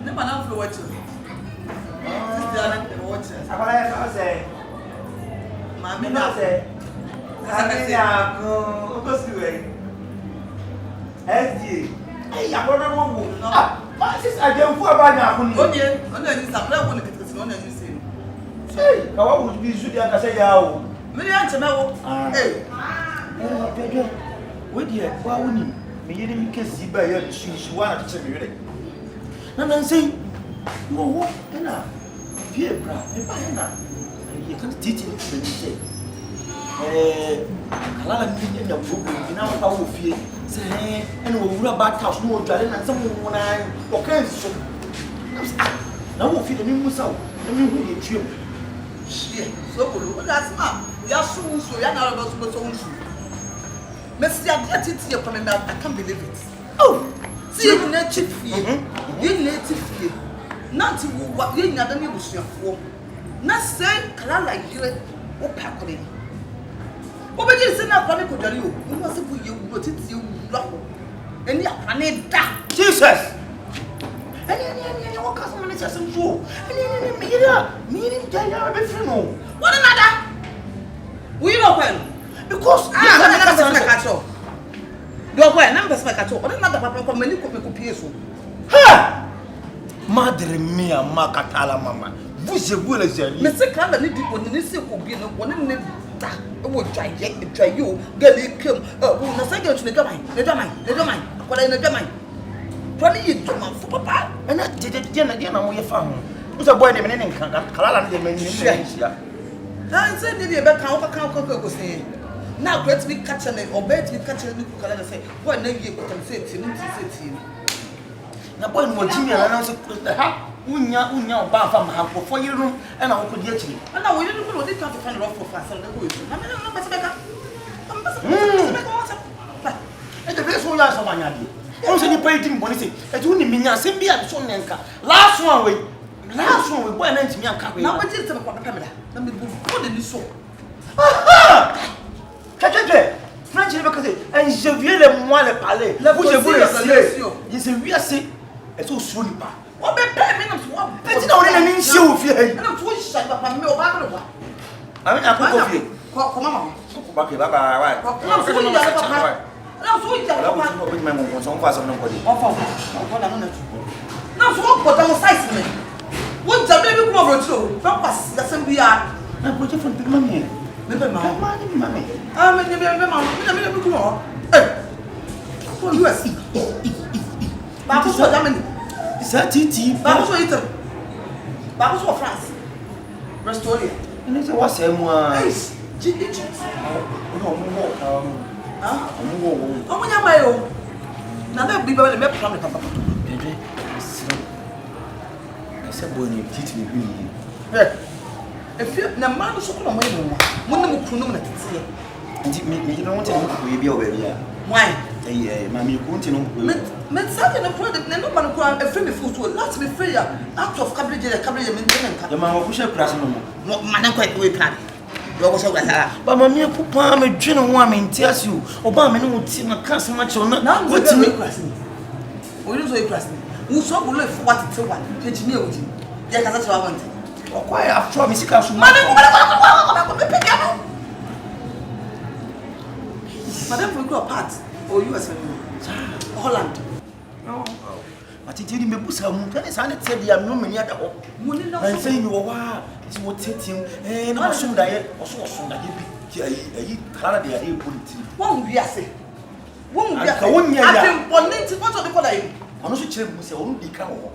Never know for what you. I say, Mammy, I say, I'm going to say, SD. Hey, I want to move. But this I don't know about now. Oh, yeah, I know you stop that one because no one is saying. Say, I would be should I say, oh, many answer now. Hey, what dear, why wouldn't me? You didn't kiss you by your she wanted to be ready. And then say, no, enough. Fear, you can't teach it to say. Kalala in the program, in our power fear. Say, and we'll rub back house, no dwelling, and someone I okay. So now we'll feed the new muscle, and you will get you. So, that's not. We are soon, so you're not about to go to Mr. I get it coming back. I can't believe it. Oh, see, you native fear. You native fear. Not to what you never knew was your form. Not say, Kalala here, or Packling. What would you say now, Panic to you? You must put you, but it's you, and you're planning that. Jesus! And your cousin is just true. And meaning, what another? We know when. Because I never speak at all. Your boy never speak at all. What another papa come and you could make a piece. Ha! Madre mia, Macatala, Mamma. Vous êtes les amis. Mais c'est quand même dit qu'on ne sait pas bien, on ne ta o try you girl you come na say girl to the domain what I the domain probably you do man for papa and that did na wo ye fa ho so boy ne me ne nkan Kalala ne me ni hia dan say ne be kan say now great we catch me or bet we catch me Kalala say boy na ye ko tan say ti na boy no jimi na so ha unya ba fa ma ko for you and I could get you and now we didn't know they can't find rough for fast and go I mean no better and the best one last one yadi once you pay him money say e tu ni minya sem bia so nenka last one we boy na ntimi anka we na we just be papa me da na me go for the so Kyekyeku French ne because en je viens le moi le parler vous je vous le je sais oui assez et tout sur ni pas o be pay me na so wa peti na woni na ni nsie wo fie hai na to hisa papa me o ba ka wa ami na ko fie ko mama ko ba ke ba wa na so yi ja papa na so yi ja papa na be me mo so fa so na ko di o fa o na na so ko ta mo size me wo ja be bi ko mo tro fa pass ya sem bia na ko je fon pe mama me be mama ni mama ah me be mama me be ko mo for US ba ko so Germany Titi, Babu Italy, Babu France, Restoria. And it's what's a one. Nice. No, oh, when you're my own. Now that be very much from the papa. I said, when you teach me, if you're the man who's so long, when you put them at sea, and you don't want to be over here. Why? Mammy, continue. But certain product, no one can a free food will not be free out of cabbage and cabbage maintenance. The man who shall press no man quite way plan. But Mammy, Papa, me general woman tells you, Obama, no would see my cousin much on now. What's me pressing? We don't say pressing. Who saw will live what it's one, engineer with you. Yes, that's what I want. Or quite after Miss Castle. Madame, we go apart. Or US Holland. No. But it didn't be some tennis, and it said, "I am no many other. I'm saying you are it's what sitting, and I soon diet, or so soon that you Canada, you put it. Won't be a say. Won't be a one. I think one needs to go to the colony. I'm not sure we say, only cow,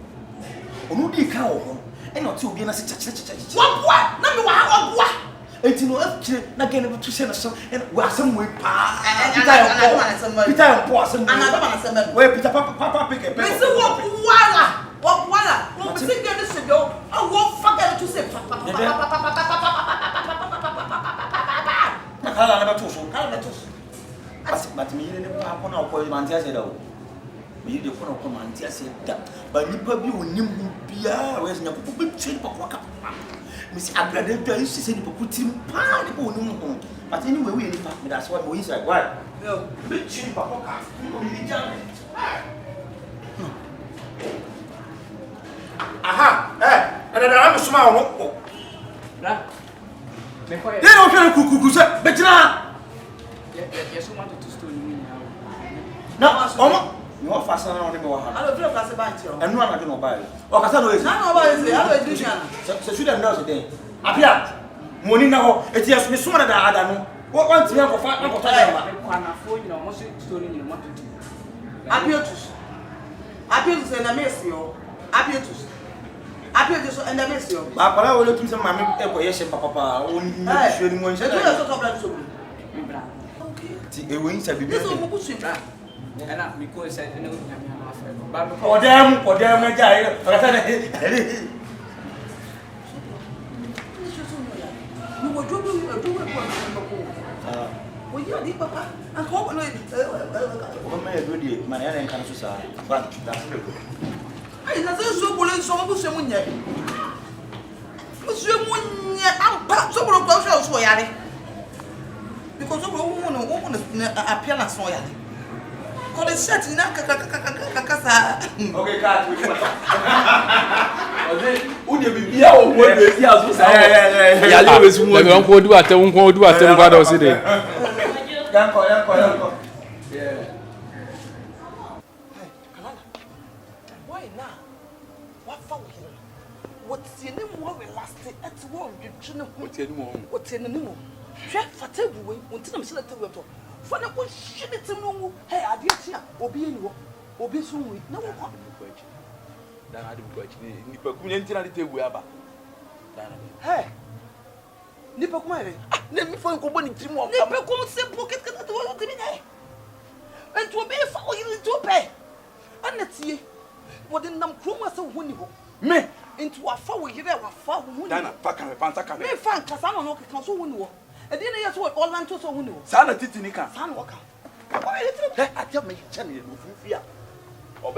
and not to be in a situation. What? Number one, and to know again to send us and we're some way. Peter and Possum, and where Peter Papa pick a pencil. What? What? This ago, I won't forget to say but me didn't happen out for Mantia said, oh, me the phone of Mantia said that, but you probably will name Pia, where's no big chain for walk up. Miss Abrada used to say people put him people no. But anyway, we that's what we say. Why? No, big chin papa. I'm small. They don't feel cuckoo, but now. Yes, you wanted to steal me now. No, faster on him. I don't feel like a bunch of and one I don't buy. Or I don't know. So should have known today. Appear. Money now, it is Miss Summer that I don't know. What wants you for 5 time? You know, most stolen you want to do. Appears and a mess you. Appears and a mess you. I will look to some mammy, papa, only showing one. Okay, wings have been pushing. And I'm because I know for them, my child. You were doing a well, you are papa. And hope my Ellen can society. But that's good. I know so well in some of someone yet. Monsieur Munya, I'm back so close to Ohiani. Because of a woman appearance for Ohiani. Call it set in Kakasa. Okay, cat. Would you be here or what? Yeah, always won't do at the won't do at the Vado City. Yanko. Yeah. Why now? What for? What's your name? What will last at one? What's your name? What's your name? Chef Fatabu, until I'm still at the water. For the bush, shit, it's a no. Hey, I did here. Obi soon. No one. Then I do question. Nipakunity we are. Hey. Nipakumare. Let me find company team of Nipakum say pocket to all the minute. And to be for you to pay. And let's see what the num crumas of Wunigo. Me into a foul you there were far Dana, Paka, Pantaka. Me fan Casano no can so win. And then I saw all land to so win. Sana Titinica, San Walker. I tell me, Channy, fear. Oh,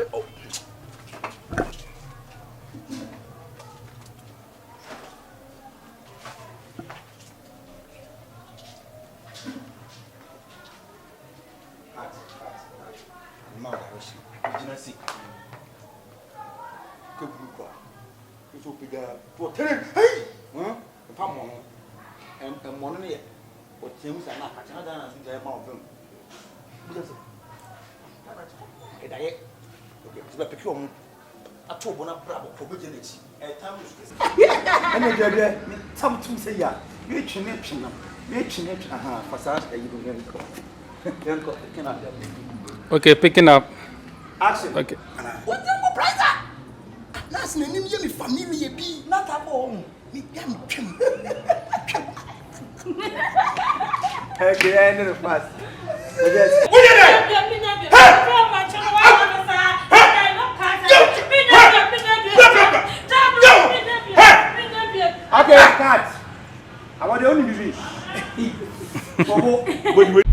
Okay, picking up. Action. Okay. What the price? Last name me family be not at home. Me damn chum. Okay, I know the fast. Yes. What is that? Okay, cut. I want the only music. When